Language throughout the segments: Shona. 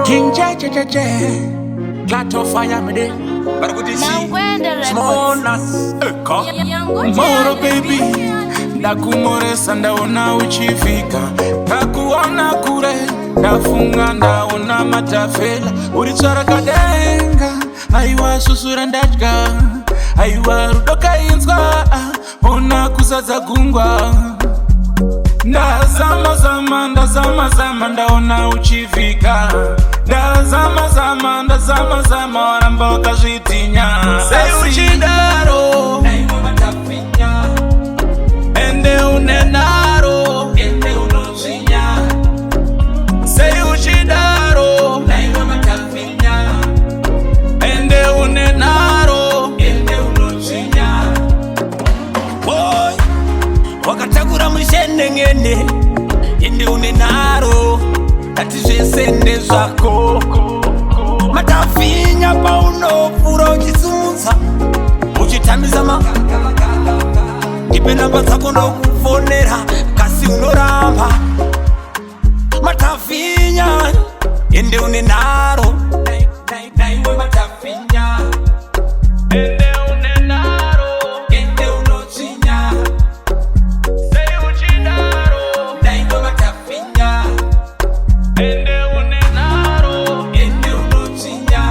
King J, glad to fire me day. But good to see. Small nas, Moro baby. Ndakumore sanda ona uchifika. Takuona kure, ndafunga ndaona matafela. Urichara kadenga, aiwa susura ndachka. Aiwa rudoka inzwa, ona kuzaza gungwa. Ndazama zama ndaona uchifika. Ndazama zama waramba wakazvitinya. Sei uchidaro naimwe matafinya. Ende unenaro ende unozvinya. Sei uchidaro naimwe matafinya. Ende unenaro ende unozvinya. Boy wakatakura mushenengene. Ende unenaro ati zvesende zvako. Matafinya paunofura uchisumudza uchitamisa ndipe namba dzako ndokufonera kasi unoramba. Matafinya ende une naro naiwe matafinya. Ende une naro ende unochinya. Sei uchidaro naiwe matafinya. Ende une naro ende unochinya.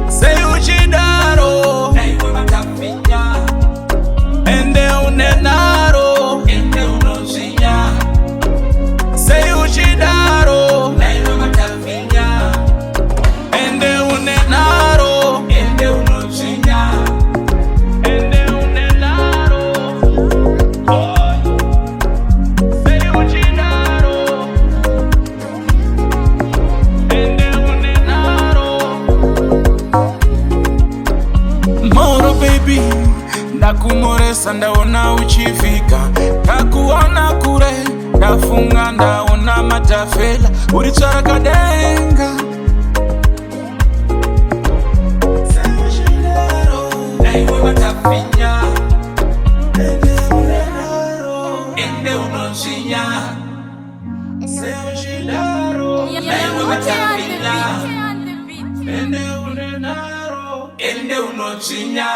Sei uchidaro naiwe matafinya. Ende une naro ende unochinya. Sei uchidaro naiwe matafinya. Ende une naro ende unochinya. Ende une naro sei uchidaro. Moro baby, ndakumoresa ndaona uchifika. Takuona kure, ndafunga ndaona matafela. Urichara kadenga, naiwe matafinya. Ende unenaro ende unochinya. Sei uchidaro naiwe matafinya. Ende unenaro ende unochinya.